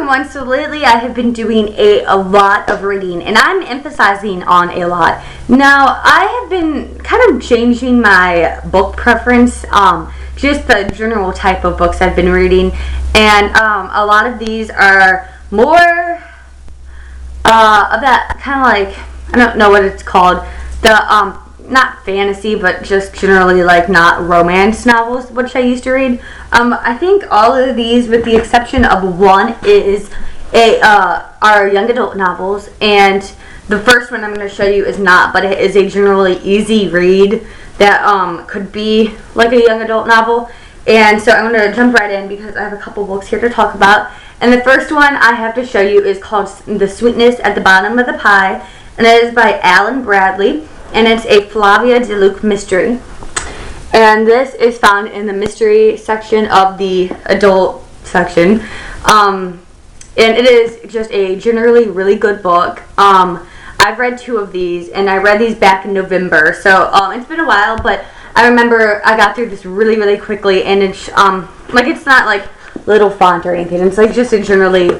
everyone. So lately I have been doing a lot of reading, and I'm emphasizing on a lot. Now, I have been kind of changing my book preference, just the general type of books I've been reading, and a lot of these are more of that kind of like, I don't know what it's called, the not fantasy, but just generally like not romance novels, which I used to read. I think all of these, with the exception of one, are young adult novels, and the first one I'm going to show you is not, but it is a generally easy read that could be like a young adult novel. And so I'm going to jump right in because I have a couple books here to talk about. And the first one I have to show you is called The Sweetness at the Bottom of the Pie, and it is by Alan Bradley. And it's a Flavia de Luc mystery. And this is found in the mystery section of the adult section. And it is just a generally really good book. I've read 2 of these, and I read these back in November. So it's been a while, but I remember I got through this really, really quickly. And it's like, it's not like little font or anything. It's like just a generally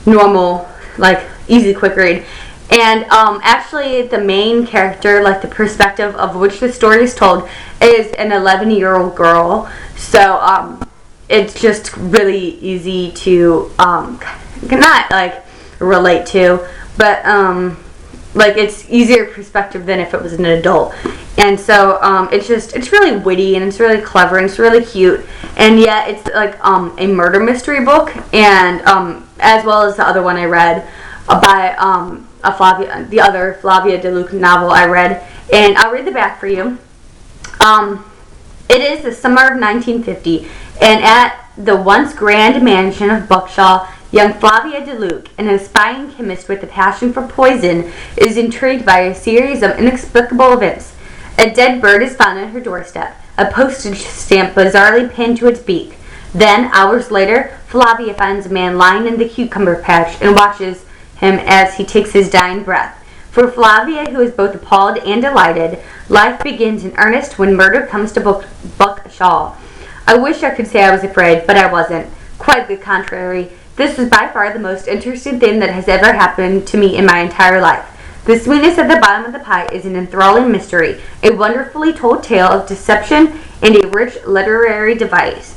normal, like easy, quick read. And actually the main character, like the perspective of which the story is told, is an 11-year-old girl. So it's just really easy to not like relate to, but like it's easier perspective than if it was an adult. And so it's really witty, and it's really clever, and it's really cute, and yet it's like a murder mystery book, and as well as the other one I read by the other Flavia de Luc novel I read, and I'll read the back for you. It is the summer of 1950, and at the once grand mansion of Buckshaw, young Flavia de Luc, an aspiring chemist with a passion for poison, is intrigued by a series of inexplicable events. A dead bird is found at her doorstep, a postage stamp bizarrely pinned to its beak. Then, hours later, Flavia finds a man lying in the cucumber patch and watches him as he takes his dying breath. For Flavia, who is both appalled and delighted, life begins in earnest when murder comes to Buckshaw. I wish I could say I was afraid, but I wasn't. Quite the contrary. This was by far the most interesting thing that has ever happened to me in my entire life. The Sweetness at the Bottom of the Pie is an enthralling mystery, a wonderfully told tale of deception, and a rich literary delight.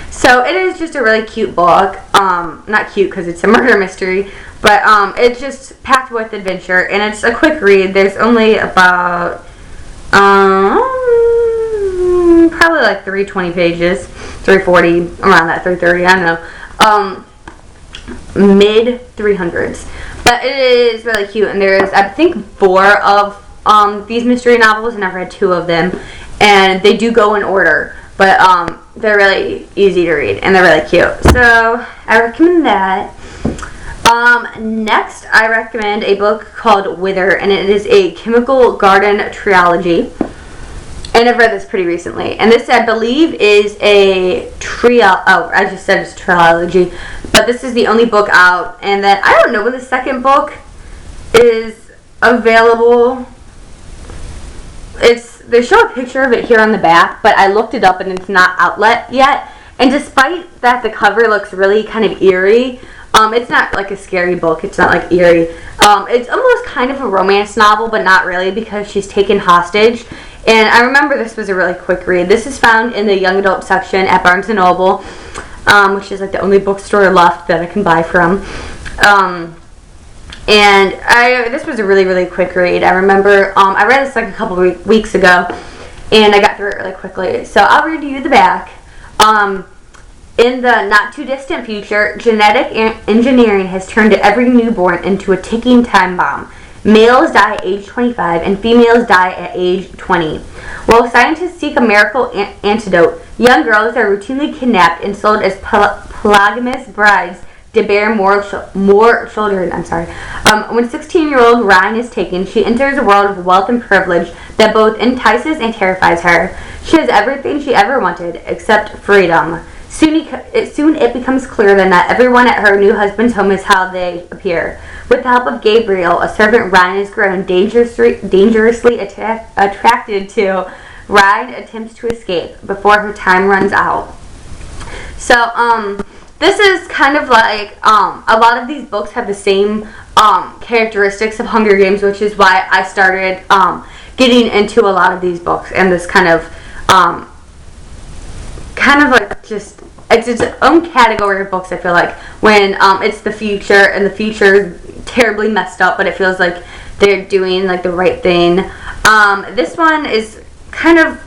So it is just a really cute book. Not cute because it's a murder mystery, but it's just packed with adventure, and it's a quick read. There's only about probably like 320 pages, 340, around that, 330, I don't know. Mid 300s. But it is really cute, and there's, I think, 4 of these mystery novels, and I've read 2 of them, and they do go in order. But they're really easy to read, and they're really cute. So I recommend that. Next, I recommend a book called Wither, and it is a chemical garden trilogy. And I've read this pretty recently. And this, I believe, is a I just said it's a trilogy. But this is the only book out. And then I don't know when the second book is available. They show a picture of it here on the back, but I looked it up and it's not outlet yet. And despite that the cover looks really kind of eerie, it's not like a scary book. It's not like eerie. It's almost kind of a romance novel, but not really, because she's taken hostage. And I remember this was a really quick read. This is found in the young adult section at Barnes & Noble, which is like the only bookstore left that I can buy from. And this was a really, really quick read. I remember I read this like a couple weeks ago, and I got through it really quickly. So I'll read you the back. In the not-too-distant future, genetic engineering has turned every newborn into a ticking time bomb. Males die at age 25 and females die at age 20. While scientists seek a miracle antidote, young girls are routinely kidnapped and sold as polygamous brides to bear more children. When 16-year-old Ryan is taken, she enters a world of wealth and privilege that both entices and terrifies her. She has everything she ever wanted, except freedom. Soon it becomes clear then that everyone at her new husband's home is how they appear. With the help of Gabriel, a servant Ryan has grown dangerously attracted to, Ryan attempts to escape before her time runs out. So, this is kind of like, a lot of these books have the same characteristics of Hunger Games, which is why I started getting into a lot of these books, and this kind of like just, it's its own category of books, I feel like, when it's the future, and the future is terribly messed up, but it feels like they're doing like the right thing. This one is kind of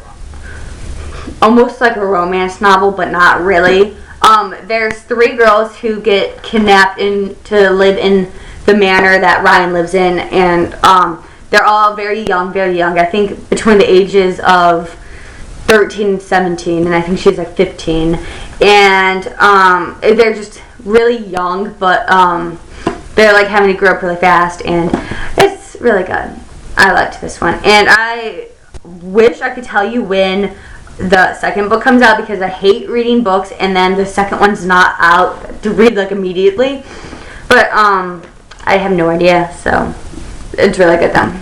almost like a romance novel, but not really. There's 3 girls who get kidnapped to live in the manor that Ryan lives in, and they're all very young, I think between the ages of 13 and 17, and I think she's like 15, and they're just really young, but they're like having to grow up really fast, and it's really good. I liked this one, and I wish I could tell you when the second book comes out, because I hate reading books and then the second one's not out to read like immediately, but I have no idea, so it's really good then.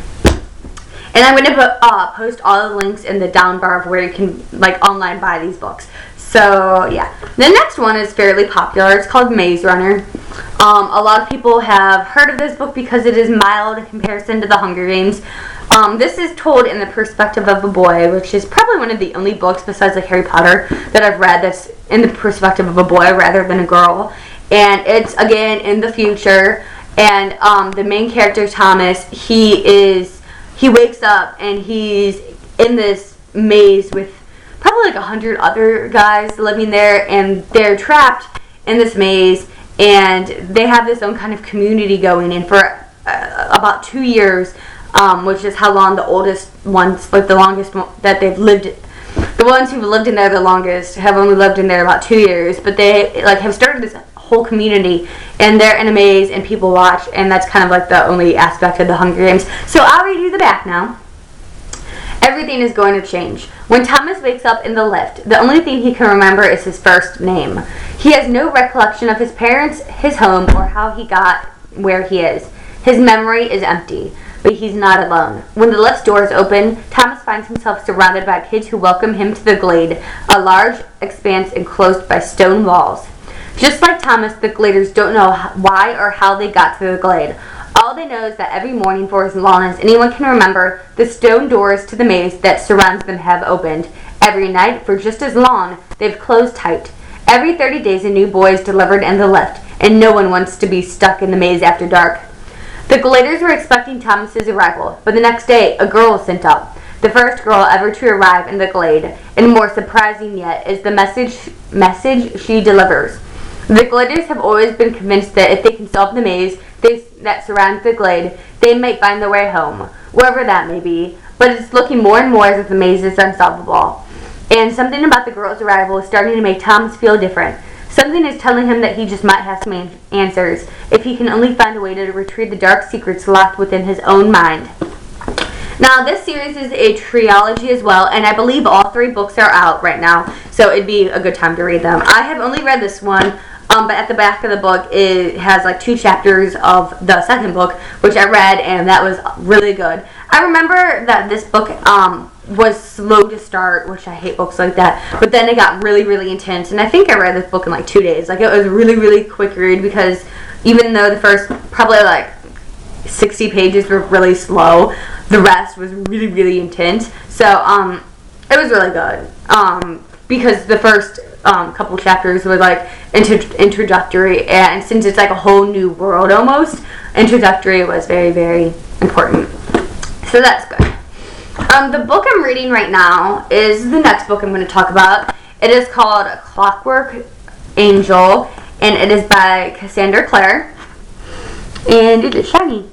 And I'm going to post all the links in the down bar of where you can like online buy these books. So yeah, the next one is fairly popular. It's called Maze Runner. A lot of people have heard of this book because it is mild in comparison to the Hunger Games. This is told in the perspective of a boy, which is probably one of the only books besides like Harry Potter that I've read that's in the perspective of a boy rather than a girl. And it's again in the future, and the main character, Thomas, he wakes up and he's in this maze with probably like 100 other guys living there, and they're trapped in this maze, and they have this own kind of community going, and for about 2 years, which is how long the oldest ones, like the longest that they've lived, the ones who've lived in there the longest have only lived in there about 2 years, but they like have started this whole community, and they're in a maze and people watch, and that's kind of like the only aspect of the Hunger Games. So I'll read you the back now. Everything is going to change. When Thomas wakes up in the lift, the only thing he can remember is his first name. He has no recollection of his parents, his home, or how he got where he is. His memory is empty, but he's not alone. When the lift's doors open, Thomas finds himself surrounded by kids who welcome him to the Glade, a large expanse enclosed by stone walls. Just like Thomas, the Gladers don't know why or how they got to the Glade. All they know is that every morning, for as long as anyone can remember, the stone doors to the maze that surrounds them have opened. Every night, for just as long, they've closed tight. Every 30 days, a new boy is delivered in the lift, and no one wants to be stuck in the maze after dark. The Gladers were expecting Thomas's arrival, but the next day, a girl was sent up. The first girl ever to arrive in the Glade, and more surprising yet is the message she delivers. The Gladers have always been convinced that if they can solve the maze that surrounds the Glade, they might find their way home, wherever that may be, but it's looking more and more as if the maze is unsolvable. And something about the girl's arrival is starting to make Thomas feel different. Something is telling him that he just might have some answers, if he can only find a way to retrieve the dark secrets locked within his own mind. Now, this series is a trilogy as well, and I believe all 3 books are out right now, so it'd be a good time to read them. I have only read this one, but at the back of the book it has like 2 chapters of the second book, which I read, and that was really good. I remember that this book was slow to start, which I hate books like that, but then it got really, really intense, and I think I read this book in like 2 days. Like, it was a really, really quick read, because even though the first probably like 60 pages were really slow, the rest was really, really intense. So it was really good, because the first couple chapters were like introductory, and since it's like a whole new world almost, introductory was very, very important. So that's good. The book I'm reading right now is the next book I'm going to talk about. It is called Clockwork Angel, and it is by Cassandra Clare, and it is shiny.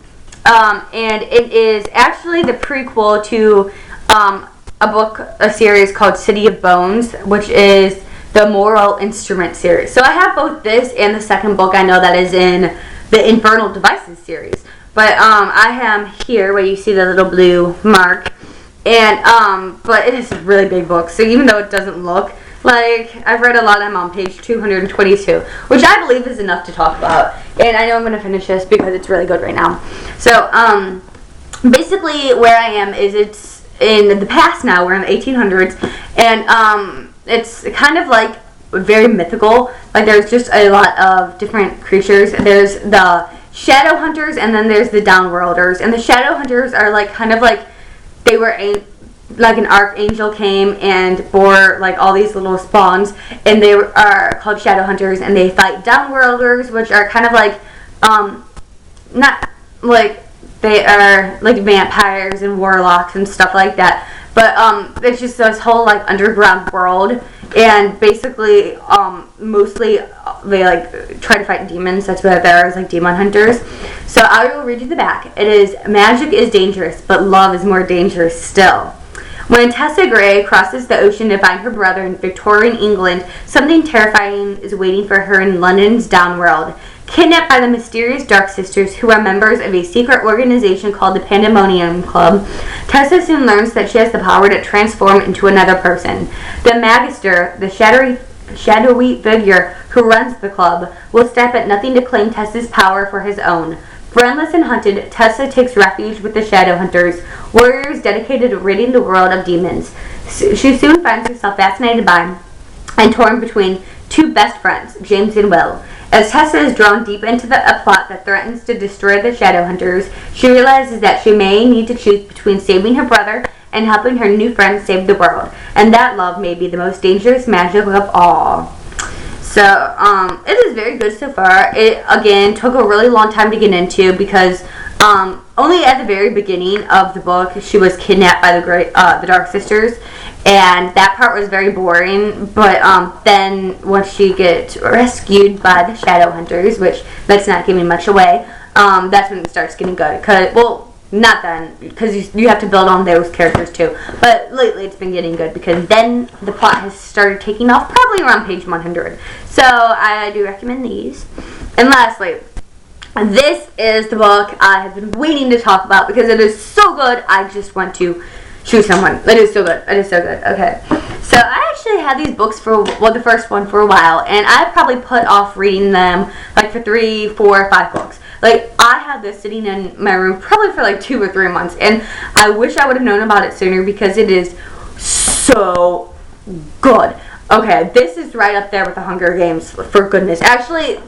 And it is actually the prequel to a series called City of Bones, which is the Moral Instrument series. So I have both this and the second book I know that is in the Infernal Devices series. But I am here where you see the little blue mark, and but it is a really big book. So even though it doesn't look like I've read a lot, I'm on page 222, which I believe is enough to talk about. And I know I'm going to finish this because it's really good right now. So basically where I am is it's in the past now. We're in the 1800s, and it's kind of like very mythical. Like, there's just a lot of different creatures. There's the shadow hunters, and then there's the downworlders. And the shadow hunters are like kind of like they were like an archangel came and bore like all these little spawns, and they are called shadow hunters, and they fight downworlders, which are kind of like not like they are like vampires and warlocks and stuff like that, but it's just this whole like underground world, and basically mostly they like try to fight demons. That's what there is, like demon hunters. So I will read you the back. It is, magic is dangerous, but love is more dangerous still. When Tessa Gray crosses the ocean to find her brother in Victorian England, something terrifying is waiting for her in London's downworld. Kidnapped by the mysterious Dark Sisters, who are members of a secret organization called the Pandemonium Club, Tessa soon learns that she has the power to transform into another person. The Magister, the shadowy figure who runs the club, will step at nothing to claim Tessa's power for his own. Friendless and hunted, Tessa takes refuge with the Shadow Hunters, warriors dedicated to ridding the world of demons. She soon finds herself fascinated by and torn between two best friends, James and Will. As Tessa is drawn deep into a plot that threatens to destroy the Shadow Hunters, she realizes that she may need to choose between saving her brother and helping her new friend save the world, and that love may be the most dangerous magic of all. So, it is very good so far. It, again, took a really long time to get into because only at the very beginning of the book she was kidnapped by the Dark Sisters, and that part was very boring. But then once she gets rescued by the Shadow Hunters, which let's not give me much away, that's when it starts getting good. Not then, because you have to build on those characters too. But lately it's been getting good because then the plot has started taking off probably around page 100. So I do recommend these. And lastly, this is the book I have been waiting to talk about because it is so good. I just want to shoot someone. It is so good. It is so good. Okay. So I actually had these books the first one for a while, and I probably put off reading them like for 3, 4, 5 books. Like, I had this sitting in my room probably for like 2 or 3 months, and I wish I would have known about it sooner because it is so good. Okay, this is right up there with the Hunger Games, for goodness. Actually,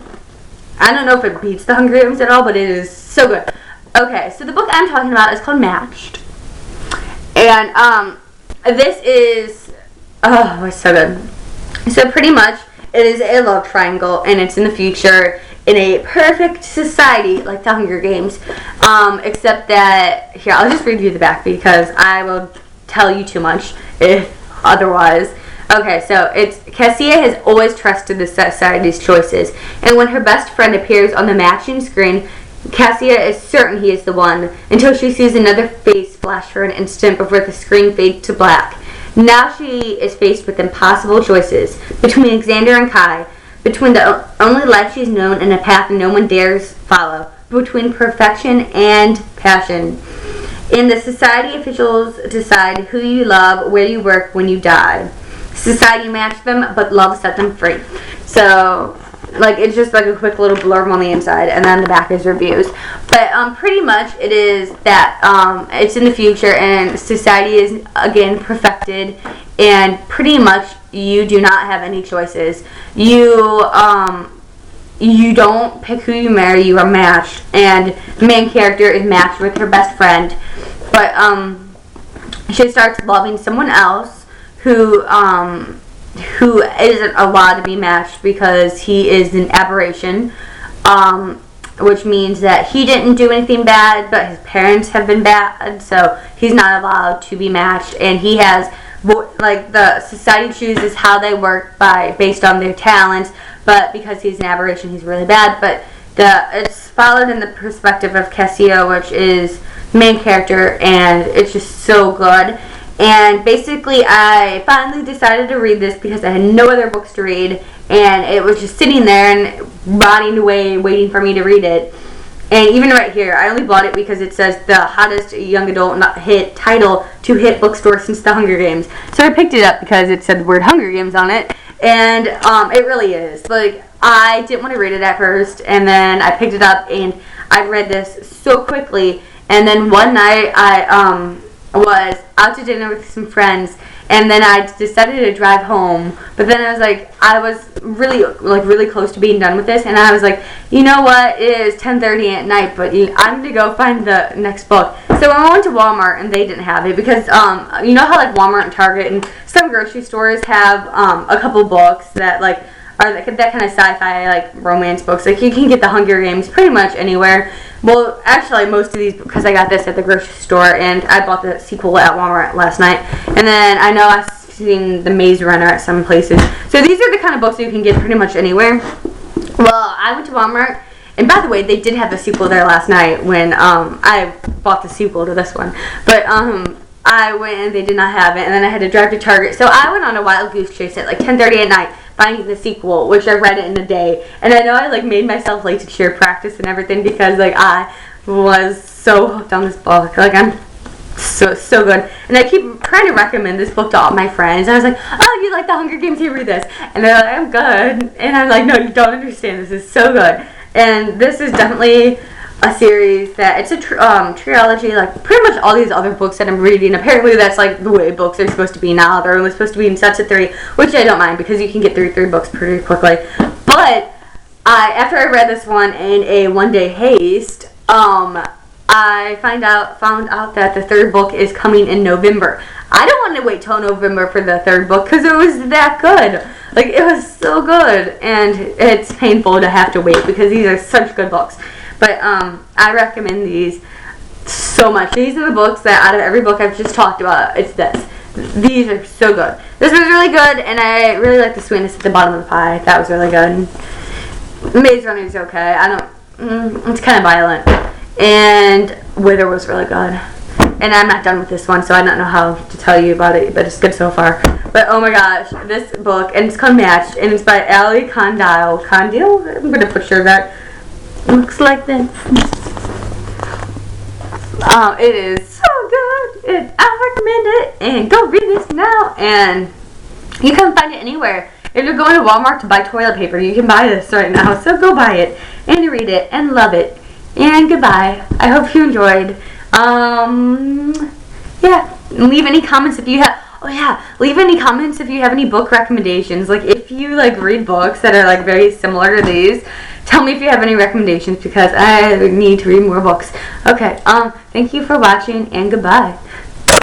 I don't know if it beats the Hunger Games at all, but it is so good. Okay, so the book I'm talking about is called Matched. And this is, oh, it's so good. So pretty much, it is a love triangle, and it's in the future, in a perfect society like the Hunger Games, except that, here, I'll just read you the back because I will tell you too much if otherwise. Okay, so it's, Cassia has always trusted the society's choices, and when her best friend appears on the matching screen, Cassia is certain he is the one, until she sees another face flash for an instant before the screen fades to black. Now she is faced with impossible choices, between Xander and Kai, between the only life she's known and a path no one dares follow, between perfection and passion. In the society, officials decide who you love, where you work, when you die. Society matched them, but love set them free. So, like, it's just like a quick little blurb on the inside, and then the back is reviews. But pretty much it is that it's in the future, and society is, again, perfected, and pretty much you do not have any choices. You don't pick who you marry, you are matched, and the main character is matched with her best friend, but she starts loving someone else who isn't allowed to be matched because he is an aberration, which means that he didn't do anything bad, but his parents have been bad, so he's not allowed to be matched, and he has, like, the society chooses how they work based on their talents, but because he's an aberration, he's really bad. But it's followed in the perspective of Cassia, which is the main character, and it's just so good. And basically, I finally decided to read this because I had no other books to read, and it was just sitting there and rotting away, waiting for me to read it. And even right here, I only bought it because it says the hottest young adult hit title to hit bookstore since the Hunger Games. So I picked it up because it said the word Hunger Games on it, and it really is. Like, I didn't want to read it at first, and then I picked it up, and I read this so quickly. And then one night, I was out to dinner with some friends, and then I decided to drive home. But then I was like, I was really close to being done with this, and I was like, you know what? It is 10:30 at night, but I'm gonna go find the next book. So I went to Walmart, and they didn't have it because you know how like Walmart and Target and some grocery stores have a couple books that like are that kind of sci-fi like romance books. Like you can get the Hunger Games pretty much anywhere. Well, actually, most of these, because I got this at the grocery store, and I bought the sequel at Walmart last night. And then I know I've seen The Maze Runner at some places. So these are the kind of books you can get pretty much anywhere. Well, I went to Walmart, and by the way, they did have the sequel there last night when I bought the sequel to this one. But I went and they did not have it, and then I had to drive to Target. So I went on a wild goose chase at like 10:30 at night, finding the sequel, which I read it in a day. And I know I like made myself late to cheer practice and everything because like I was so hooked on this book. Like I'm so good. And I keep trying to recommend this book to all my friends. And I was like, oh, you like the Hunger Games? Here, read this. And they're like, I'm good. And I'm like, no, you don't understand. This is so good. And this is definitely a series that it's a trilogy, like pretty much all these other books that I'm reading. Apparently that's like the way books are supposed to be now. They're only supposed to be in sets of 3, which I don't mind because you can get through 3 books pretty quickly. But after I read this one in a one-day haste, I found out that the 3rd book is coming in November. I don't want to wait till November for the 3rd book because it was that good. Like it was so good, and it's painful to have to wait because these are such good books. But I recommend these so much. These are the books that out of every book I've just talked about, it's this. These are so good. This was really good, and I really like the sweetness at the bottom of the pie. That was really good. Maze Runner is okay. It's kind of violent. And Wither was really good. And I'm not done with this one, so I don't know how to tell you about it, but it's good so far. But oh my gosh, this book, and it's called Matched, and it's by Ali Condile. Condile? I'm going to put sure that looks like this. Oh, it is so good. I recommend it. And go read this now. And you can find it anywhere. If you're going to Walmart to buy toilet paper, you can buy this right now. So go buy it and read it and love it. And goodbye. I hope you enjoyed. Yeah. Leave any comments if you have. Oh yeah, leave any comments if you have any book recommendations. Like if you like read books that are like very similar to these, tell me if you have any recommendations because I need to read more books. Okay, thank you for watching and goodbye.